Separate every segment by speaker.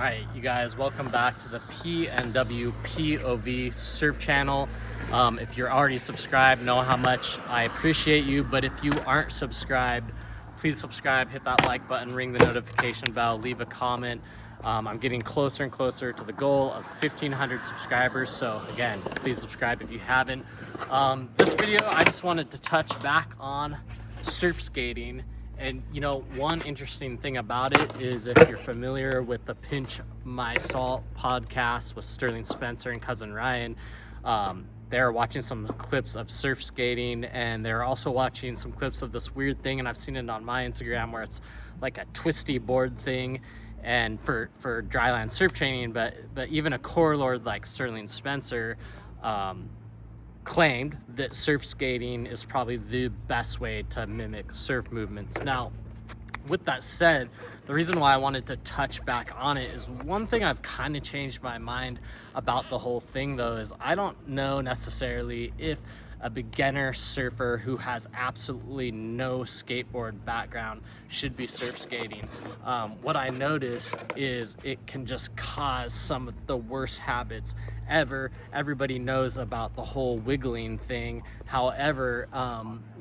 Speaker 1: Alright, you guys, welcome back to the PNW POV surf channel. If you're already subscribed, know how much I appreciate you, but if you aren't subscribed, please subscribe, hit that like button, ring the notification bell, leave a comment. I'm getting closer and closer to the goal of 1,500 subscribers, so again, please subscribe if you haven't. This video, I just wanted to touch back on surf skating. And you know, one interesting thing about it is if you're familiar with the Pinch My Salt podcast with Sterling Spencer and cousin Ryan, they're watching some clips of surf skating, and they're also watching some clips of this weird thing, and I've seen it on my Instagram where it's like a twisty board thing and for dryland surf training, but even a core lord like Sterling Spencer claimed that surf skating is probably the best way to mimic surf movements. Now, with that said, the reason why I wanted to touch back on it is one thing I've kind of changed my mind about the whole thing, though, is I don't know necessarily if a beginner surfer who has absolutely no skateboard background should be surf skating. What I noticed is it can just cause some of the worst habits ever. Everybody knows about the whole wiggling thing. However,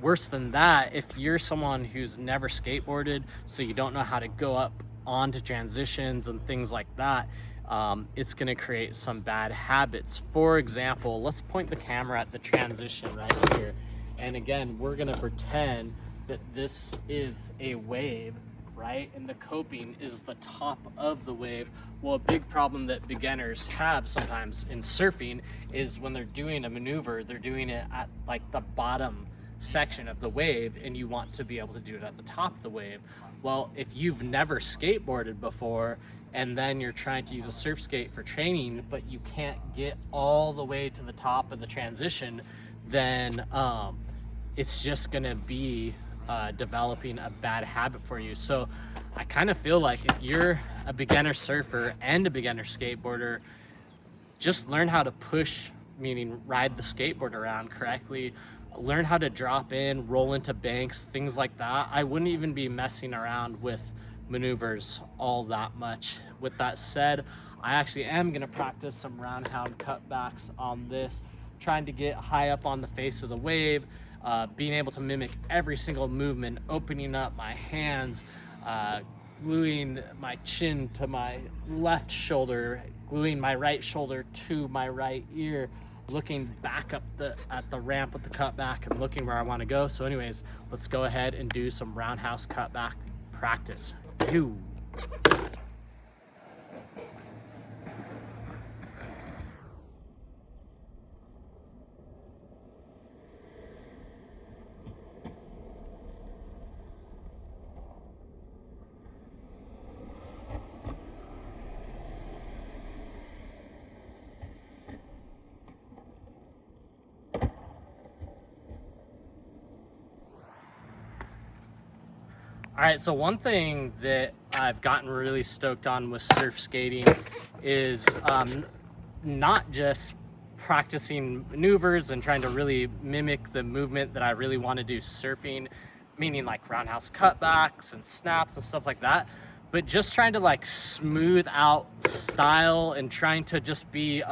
Speaker 1: worse than that, if you're someone who's never skateboarded, so you don't know how to go up onto transitions and things like that, it's going to create some bad habits. For example, let's point the camera at the transition right here. And again, we're going to pretend that this is a wave, right? And the coping is the top of the wave. Well, a big problem that beginners have sometimes in surfing is when they're doing a maneuver, they're doing it at like the bottom section of the wave, and you want to be able to do it at the top of the wave. Well, if you've never skateboarded before, and then you're trying to use a surf skate for training, but you can't get all the way to the top of the transition, then it's just gonna be developing a bad habit for you. So I kind of feel like if you're a beginner surfer and a beginner skateboarder, just learn how to push, meaning ride the skateboard around correctly, learn how to drop in, roll into banks, things like that. I wouldn't even be messing around with maneuvers all that much. With that said, I actually am going to practice some roundhouse cutbacks on this, trying to get high up on the face of the wave, being able to mimic every single movement, opening up my hands, gluing my chin to my left shoulder, gluing my right shoulder to my right ear, looking back up at the ramp with the cutback and looking where I want to go. So anyways, let's go ahead and do some roundhouse cutback practice. Ew. All right, so one thing that I've gotten really stoked on with surf skating is not just practicing maneuvers and trying to really mimic the movement that I really want to do surfing, meaning like roundhouse cutbacks and snaps and stuff like that, but just trying to like smooth out style and trying to just be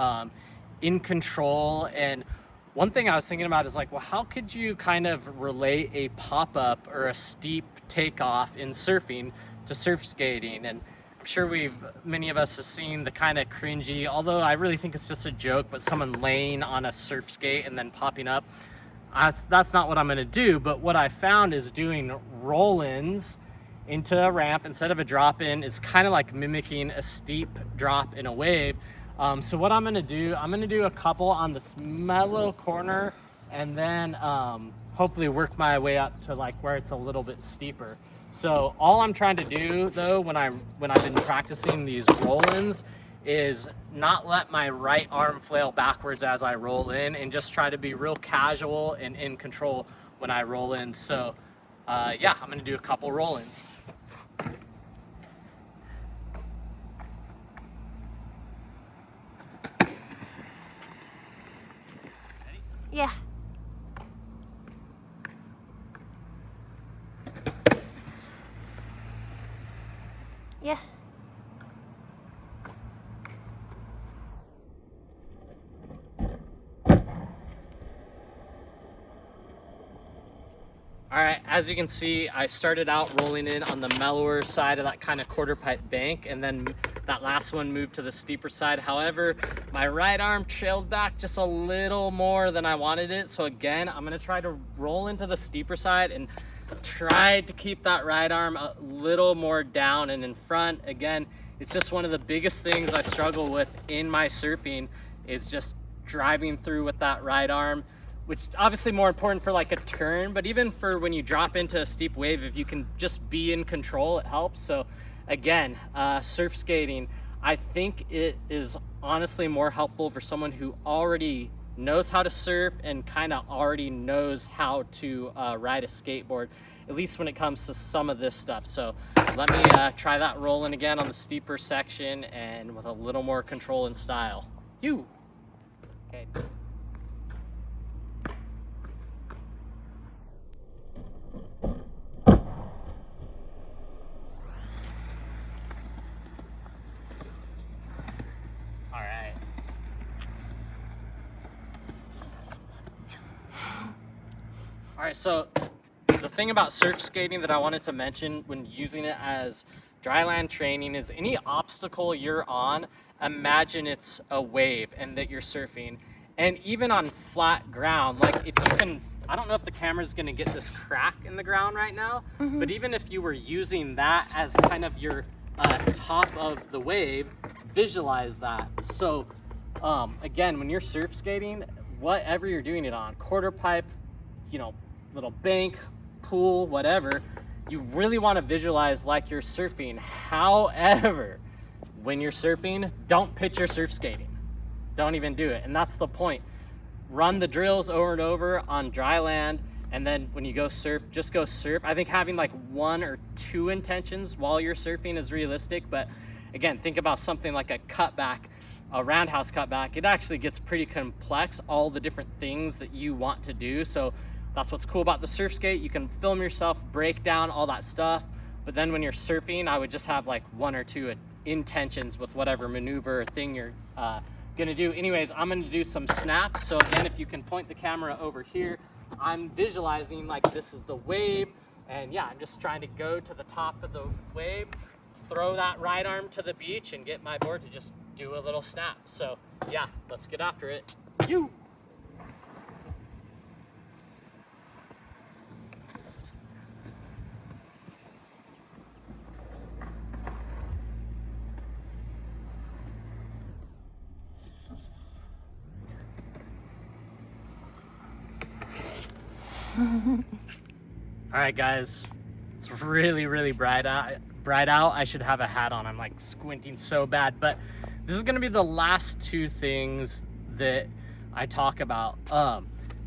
Speaker 1: in control. And one thing I was thinking about is like, well, how could you kind of relate a pop-up or a steep takeoff in surfing to surf skating? And I'm sure many of us have seen the kind of cringy, although I really think it's just a joke, but someone laying on a surf skate and then popping up. That's not what I'm gonna do, but what I found is doing roll-ins into a ramp instead of a drop-in is kind of like mimicking a steep drop in a wave. So what I'm gonna do a couple on this mellow corner, and then hopefully work my way up to like where it's a little bit steeper. So all I'm trying to do though, when I've been practicing these roll-ins, is not let my right arm flail backwards as I roll in, and just try to be real casual and in control when I roll in. So yeah, I'm gonna do a couple roll-ins.
Speaker 2: Yeah. Yeah.
Speaker 1: All right, as you can see, I started out rolling in on the mellower side of that kind of quarter pipe bank, and then that last one moved to the steeper side. However, my right arm trailed back just a little more than I wanted it. So again, I'm gonna try to roll into the steeper side and try to keep that right arm a little more down and in front. Again, it's just one of the biggest things I struggle with in my surfing is just driving through with that right arm, which obviously more important for like a turn, but even for when you drop into a steep wave, if you can just be in control, it helps. So again, surf skating, I think it is honestly more helpful for someone who already knows how to surf and kind of already knows how to ride a skateboard, at least when it comes to some of this stuff. So let me try that rolling again on the steeper section and with a little more control and style. Okay. All right, so the thing about surf skating that I wanted to mention when using it as dryland training is any obstacle you're on, imagine it's a wave and that you're surfing. And even on flat ground, like if you can, I don't know if the camera's gonna get this crack in the ground right now, but even if you were using that as kind of your top of the wave, visualize that. So again, when you're surf skating, whatever you're doing it on, quarter pipe, you know, little bank, pool, whatever, you really want to visualize like you're surfing. However, when you're surfing, don't picture surf skating. Don't even do it. And that's the point. Run the drills over and over on dry land, and then when you go surf, just go surf. I think having like 1 or 2 intentions while you're surfing is realistic, but again, think about something like a cutback, a roundhouse cutback. It actually gets pretty complex, all the different things that you want to do. So that's what's cool about the surf skate. You can film yourself, break down all that stuff, but then when you're surfing, I would just have like 1 or 2 intentions with whatever maneuver or thing you're gonna do. Anyways, I'm gonna do some snaps. So again, if you can point the camera over here, I'm visualizing like this is the wave, and yeah, I'm just trying to go to the top of the wave, throw that right arm to the beach, and get my board to just do a little snap. So yeah, let's get after it. All right, guys, it's really bright out. I should have a hat on. I'm like squinting so bad, but this is gonna be the last 2 things that I talk about.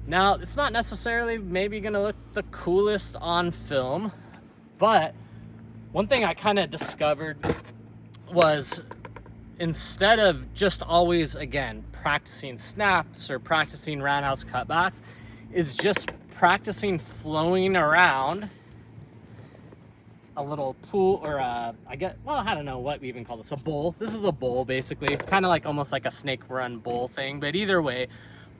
Speaker 1: Now, it's not necessarily maybe gonna look the coolest on film, but one thing I kind of discovered was instead of just always, again, practicing snaps or practicing roundhouse cutbacks, is just practicing flowing around a little pool, or I don't know what we even call this, a bowl. This is a bowl, basically, kind of like almost like a snake run bowl thing, but either way,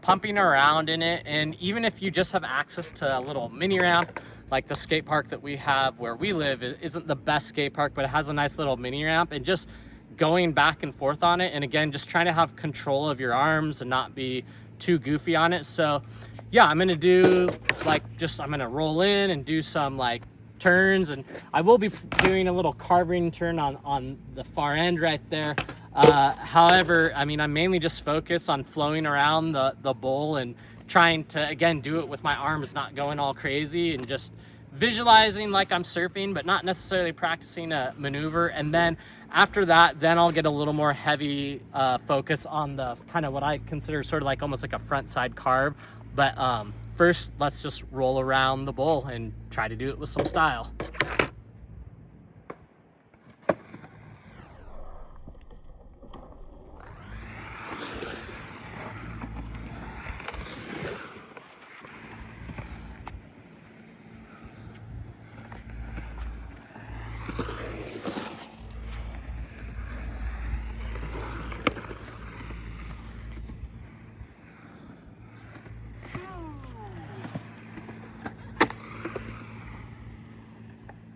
Speaker 1: pumping around in it. And even if you just have access to a little mini ramp, like the skate park that we have where we live, it isn't the best skate park, but it has a nice little mini ramp, and just going back and forth on it. And again, just trying to have control of your arms and not be too goofy on it. So yeah, I'm gonna do like, I'm gonna roll in and do some like turns, and I will be doing a little carving turn on the far end right there. However, I mean, I'm mainly just focused on flowing around the bowl and trying to, again, do it with my arms not going all crazy, and just visualizing like I'm surfing, but not necessarily practicing a maneuver. And then after that, then I'll get a little more heavy focus on the kind of what I consider sort of like almost like a front side carve. But first, let's just roll around the bowl and try to do it with some style.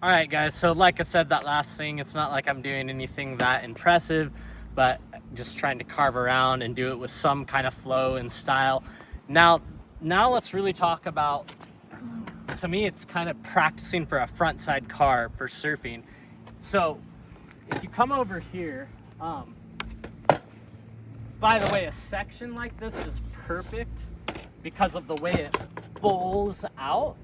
Speaker 1: All right, guys, so like I said, that last thing, it's not like I'm doing anything that impressive, but just trying to carve around and do it with some kind of flow and style. Now let's really talk about, to me, it's kind of practicing for a front side carve for surfing. So if you come over here, by the way, a section like this is perfect because of the way it bowls out.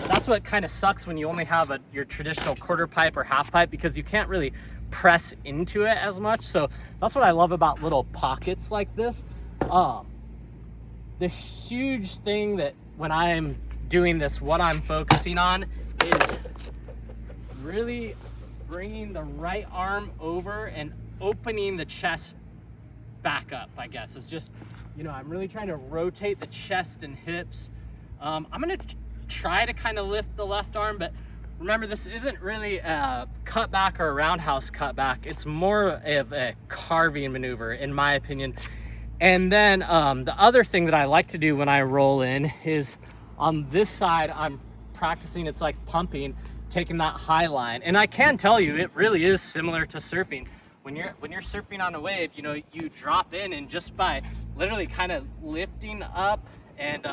Speaker 1: That's what kind of sucks when you only have your traditional quarter pipe or half pipe, because you can't really press into it as much. So that's what I love about little pockets like this. The huge thing that when I'm doing this, what I'm focusing on is really bringing the right arm over and opening the chest back up, I guess. It's just, I'm really trying to rotate the chest and hips. I'm gonna try to kind of lift the left arm, but remember, this isn't really a cutback or a roundhouse cutback. It's more of a carving maneuver, in my opinion. And then the other thing that I like to do when I roll in is on this side, I'm practicing, it's like pumping, taking that high line. And I can tell you, it really is similar to surfing. When you're surfing on a wave, you drop in, and just by literally kind of lifting up and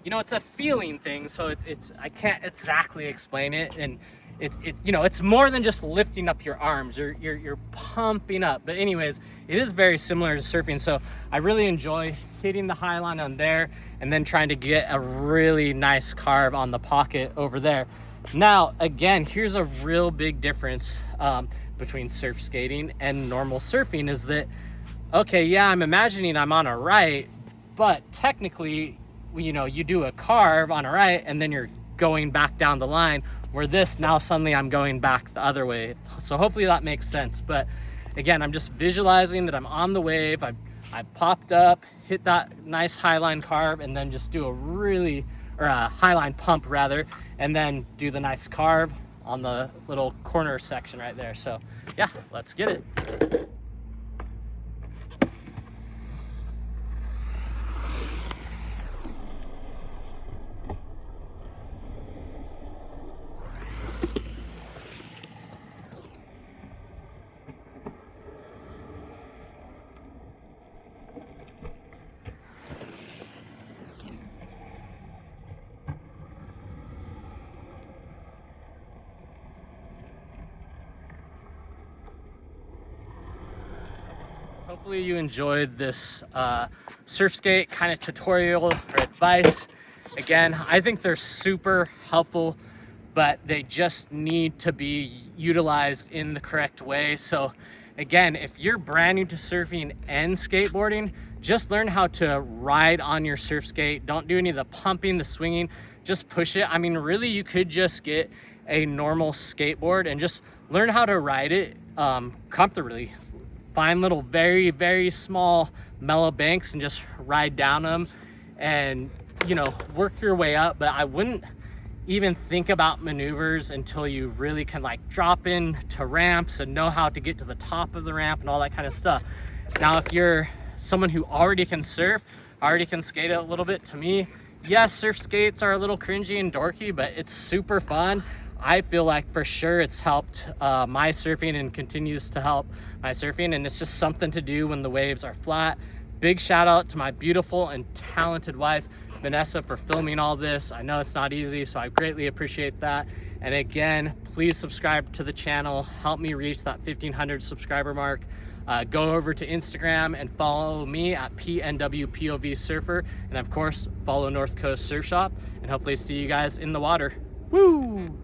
Speaker 1: it's a feeling thing, so I can't exactly explain it, and it's more than just lifting up your arms. You're pumping up. But anyways, it is very similar to surfing, so I really enjoy hitting the high line on there and then trying to get a really nice carve on the pocket over there. Now, again, here's a real big difference between surf skating and normal surfing is that, okay, yeah, I'm imagining I'm on a right, but technically, you do a carve on a right and then you're going back down the line, where this, now suddenly I'm going back the other way. So hopefully that makes sense. But again, I'm just visualizing that I'm on the wave. I've popped up, hit that nice highline carve, and then just do a highline pump rather, and then do the nice carve on the little corner section right there. So yeah, let's get it. Hopefully you enjoyed this surf skate kind of tutorial or advice. Again, I think they're super helpful, but they just need to be utilized in the correct way. So again, if you're brand new to surfing and skateboarding, just learn how to ride on your surf skate. Don't do any of the pumping, the swinging, just push it. I mean, really, you could just get a normal skateboard and just learn how to ride it comfortably. Find little very, very small mellow banks and just ride down them and, work your way up. But I wouldn't even think about maneuvers until you really can drop in to ramps and know how to get to the top of the ramp and all that kind of stuff. Now, if you're someone who already can surf, already can skate a little bit, to me, yes, surf skates are a little cringy and dorky, but it's super fun. I feel like for sure it's helped my surfing and continues to help my surfing, and it's just something to do when the waves are flat. Big shout out to my beautiful and talented wife, Vanessa, for filming all this. I know it's not easy, so I greatly appreciate that. And again, please subscribe to the channel. Help me reach that 1,500 subscriber mark. Go over to Instagram and follow me at PNWPOV Surfer. And of course, follow North Coast Surf Shop, and hopefully see you guys in the water. Woo!